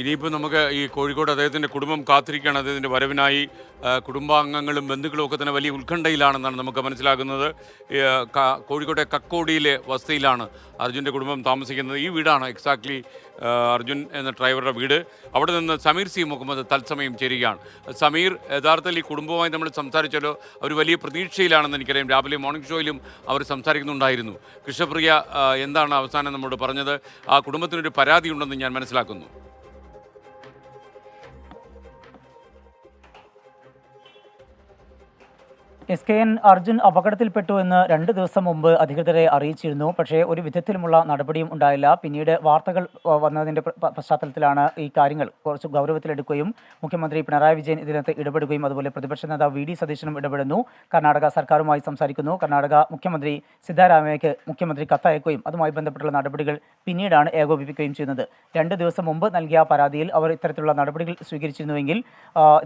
ഇനിയിപ്പോൾ നമുക്ക് ഈ കോഴിക്കോട് അദ്ദേഹത്തിൻ്റെ കുടുംബം കാത്തിരിക്കുകയാണ് അദ്ദേഹത്തിൻ്റെ വരവിനായി. കുടുംബാംഗങ്ങളും ബന്ധുക്കളും ഒക്കെ തന്നെ വലിയ ഉത്കണ്ഠയിലാണെന്നാണ് നമുക്ക് മനസ്സിലാകുന്നത്. കോഴിക്കോട്ടെ കക്കോടിയിലെ വസതിയിലാണ് അർജുൻ്റെ കുടുംബം താമസിക്കുന്നത്. ഈ വീടാണ് എക്സാക്ട്ലി അർജുൻ എന്ന ഡ്രൈവറുടെ വീട്. അവിടെ നിന്ന് സമീർ സി മുഹമ്മദ് തത്സമയം ചേരുകയാണ്. സമീർ, യഥാർത്ഥത്തിൽ ഈ കുടുംബവുമായി നമ്മൾ സംസാരിച്ചാലോ അവർ വലിയ പ്രതീക്ഷയിലാണെന്ന് എനിക്കറിയാം. രാവിലെ മോർണിംഗ് ഷോയിലും അവർ സംസാരിക്കുന്നുണ്ടായിരുന്നു. കൃഷ്ണപ്രിയ എന്താണ് അവസാനം നമ്മോട് പറഞ്ഞത്? ആ കുടുംബത്തിനൊരു പരാതി ഉണ്ടെന്ന് ഞാൻ മനസ്സിലാക്കുന്നു. SKN അർജുൻ അപകടത്തിൽപ്പെട്ടു എന്ന് 2 ദിവസം മുമ്പ് അധികൃതരെ അറിയിച്ചിരുന്നു. പക്ഷേ ഒരു വിധത്തിലുമുള്ള നടപടിയും ഉണ്ടായില്ല. പിന്നീട് വാർത്തകൾ വന്നതിൻ്റെ പശ്ചാത്തലത്തിലാണ് ഈ കാര്യങ്ങൾ കുറച്ച് ഗൗരവത്തിലെടുക്കുകയും മുഖ്യമന്ത്രി പിണറായി വിജയൻ ഇതിനകത്ത് ഇടപെടുകയും അതുപോലെ പ്രതിപക്ഷ നേതാവ് VD സതീശനും ഇടപെടുന്നു. കർണാടക സർക്കാരുമായി സംസാരിക്കുന്നു. കർണാടക മുഖ്യമന്ത്രി സിദ്ധാരാമയ്യയ്ക്ക് മുഖ്യമന്ത്രി കത്തയക്കുകയും അതുമായി ബന്ധപ്പെട്ടുള്ള നടപടികൾ പിന്നീടാണ് ഏകോപിപ്പിക്കുകയും ചെയ്യുന്നത്. 2 ദിവസം മുമ്പ് നൽകിയ പരാതിയിൽ അവർ ഇത്തരത്തിലുള്ള നടപടികൾ സ്വീകരിച്ചിരുന്നുവെങ്കിൽ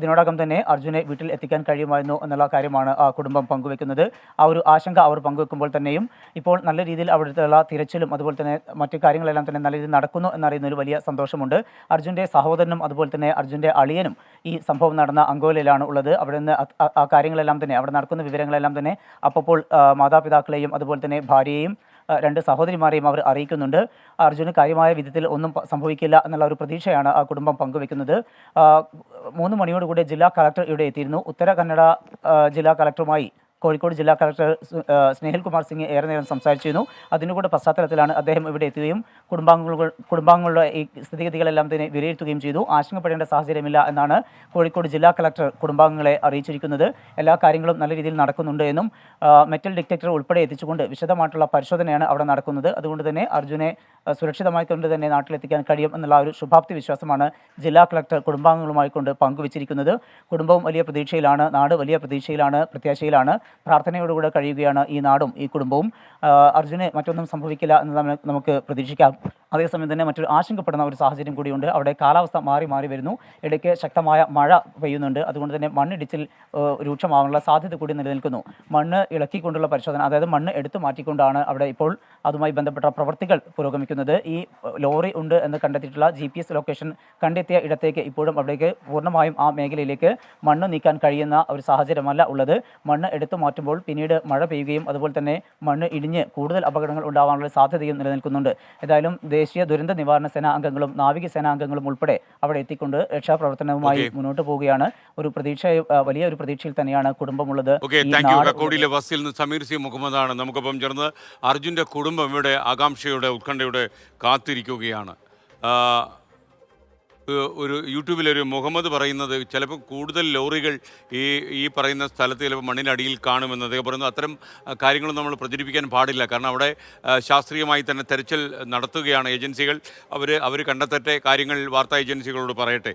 ഇതിനോടകം തന്നെ അർജുനെ വീട്ടിൽ എത്തിക്കാൻ കഴിയുമായിരുന്നു എന്നുള്ള കാര്യമാണ് കുടുംബം പങ്കുവെക്കുന്നത്. ആ ഒരു ആശങ്ക അവർ പങ്കുവെക്കുമ്പോൾ തന്നെയും ഇപ്പോൾ നല്ല രീതിയിൽ അവിടുത്തെ തിരച്ചിലും അതുപോലെ തന്നെ മറ്റു കാര്യങ്ങളെല്ലാം തന്നെ നല്ല രീതിയിൽ നടക്കുന്നു എന്നറിയുന്ന ഒരു വലിയ സന്തോഷമുണ്ട്. അർജുൻ്റെ സഹോദരനും അതുപോലെ തന്നെ അർജുൻ്റെ അളിയനും ഈ സംഭവം നടന്ന അങ്കോലയിലാണ് ഉള്ളത്. അവിടെ നിന്ന് ആ കാര്യങ്ങളെല്ലാം തന്നെ അവിടെ നടക്കുന്ന വിവരങ്ങളെല്ലാം തന്നെ അപ്പോൾ മാതാപിതാക്കളെയും അതുപോലെ തന്നെ ഭാര്യയെയും 2 സഹോദരിമാരെയും അവർ അറിയിക്കുന്നുണ്ട്. അർജുന് കാര്യമായ വിധത്തിൽ ഒന്നും സംഭവിക്കില്ല എന്നുള്ള ഒരു പ്രതീക്ഷയാണ് ആ കുടുംബം പങ്കുവെക്കുന്നത്. 3 മണിയോടുകൂടി ജില്ലാ കളക്ടർ ഇവിടെ എത്തിയിരുന്നു. ഉത്തര കന്നഡ ജില്ലാ കളക്ടറുമായി കോഴിക്കോട് ജില്ലാ കളക്ടർ സ്നേഹിൽ കുമാർ സിംഗ് ഏറെ നേരം സംസാരിച്ചിരുന്നു. അതിനുകൂടെ പശ്ചാത്തലത്തിലാണ് അദ്ദേഹം ഇവിടെ എത്തുകയും കുടുംബാംഗങ്ങളുടെ ഈ സ്ഥിതിഗതികളെല്ലാം തന്നെ വിലയിരുത്തുകയും ചെയ്തു. ആശങ്കപ്പെടേണ്ട സാഹചര്യമില്ല എന്നാണ് കോഴിക്കോട് ജില്ലാ കളക്ടർ കുടുംബാംഗങ്ങളെ അറിയിച്ചിരിക്കുന്നത്. എല്ലാ കാര്യങ്ങളും നല്ല രീതിയിൽ നടക്കുന്നുണ്ട് എന്നും മെറ്റൽ ഡിറ്റക്ടർ ഉൾപ്പെടെ എത്തിച്ചുകൊണ്ട് വിശദമായിട്ടുള്ള പരിശോധനയാണ് അവിടെ നടക്കുന്നത്. അതുകൊണ്ട് തന്നെ അർജുനെ സുരക്ഷിതമായി കൊണ്ട് തന്നെ നാട്ടിലെത്തിക്കാൻ കഴിയും എന്നുള്ള ഒരു ശുഭാപ്തി വിശ്വാസമാണ് ജില്ലാ കളക്ടർ കുടുംബാംഗങ്ങളുമായി കൊണ്ട് പങ്കുവച്ചിരിക്കുന്നത്. കുടുംബവും വലിയ പ്രതീക്ഷയിലാണ്, നാട് വലിയ പ്രതീക്ഷയിലാണ്, പ്രത്യാശയിലാണ്. പ്രാർത്ഥനയോടുകൂടെ കഴിയുകയാണ് ഈ നാടും ഈ കുടുംബവും. അർജുന് മറ്റൊന്നും സംഭവിക്കില്ല എന്ന് നമുക്ക് പ്രതീക്ഷിക്കാം. അതേസമയം തന്നെ മറ്റൊരു ആശങ്കപ്പെടുന്ന ഒരു സാഹചര്യം കൂടിയുണ്ട്. അവിടെ കാലാവസ്ഥ മാറി മാറി വരുന്നു. ഇടയ്ക്ക് ശക്തമായ മഴ പെയ്യുന്നുണ്ട്. അതുകൊണ്ട് തന്നെ മണ്ണിടിച്ചിൽ രൂക്ഷമാകാനുള്ള സാധ്യത കൂടി നിലനിൽക്കുന്നു. മണ്ണ് ഇളക്കിക്കൊണ്ടുള്ള പരിശോധന, അതായത് മണ്ണ് എടുത്തു മാറ്റിക്കൊണ്ടാണ് അവിടെ ഇപ്പോൾ അതുമായി ബന്ധപ്പെട്ട പ്രവൃത്തികൾ പുരോഗമിക്കുന്നത്. ഈ ലോറി ഉണ്ട് എന്ന് കണ്ടെത്തിയിട്ടുള്ള GPS ലൊക്കേഷൻ കണ്ടെത്തിയ ഇടത്തേക്ക് ഇപ്പോഴും അവിടേക്ക് പൂർണ്ണമായും ആ മേഖലയിലേക്ക് മണ്ണ് നീക്കാൻ കഴിയുന്ന ഒരു സാഹചര്യമല്ല ഉള്ളത്. മണ്ണ് എടുത്തു മാറ്റുമ്പോൾ പിന്നീട് മഴ പെയ്യുകയും അതുപോലെ തന്നെ മണ്ണ് ഇടിഞ്ഞ് കൂടുതൽ അപകടങ്ങൾ ഉണ്ടാകാനുള്ള സാധ്യതയും നിലനിൽക്കുന്നുണ്ട്. ഏതായാലും ദേശീയ ദുരന്ത നിവാരണ സേനാ അംഗങ്ങളും നാവികസേനാ അംഗങ്ങളും ഉൾപ്പെടെ അവിടെ എത്തിക്കൊണ്ട് രക്ഷാപ്രവർത്തനവുമായി മുന്നോട്ട് പോവുകയാണ്. ഒരു പ്രതീക്ഷ, വലിയൊരു പ്രതീക്ഷയിൽ തന്നെയാണ് കുടുംബമുള്ളത്. കോടിയിലെ വസതിയിൽ നിന്ന് സമീർ സി മുഹമ്മദാണ് നമുക്കൊപ്പം ചേർന്ന്. അർജുൻ്റെ കുടുംബം ഇവിടെ ആകാംക്ഷയുടെ ഉത്കണ്ഠയുടെ കാത്തിരിക്കുകയാണ്. ഒരു യൂട്യൂബിലൊരു മുഹമ്മദ് പറയുന്നത് ചിലപ്പോൾ കൂടുതൽ ലോറികൾ ഈ പറയുന്ന സ്ഥലത്ത് ചിലപ്പോൾ മണ്ണിനടിയിൽ കാണുമെന്ന് അദ്ദേഹം പറയുന്നു. അത്തരം കാര്യങ്ങളും നമ്മൾ പ്രചരിപ്പിക്കാൻ പാടില്ല. കാരണം അവിടെ ശാസ്ത്രീയമായി തന്നെ തെരച്ചിൽ നടത്തുകയാണ് ഏജൻസികൾ. അവർ കണ്ടെത്തട്ടെ, കാര്യങ്ങൾ വാർത്താ ഏജൻസികളോട് പറയട്ടെ.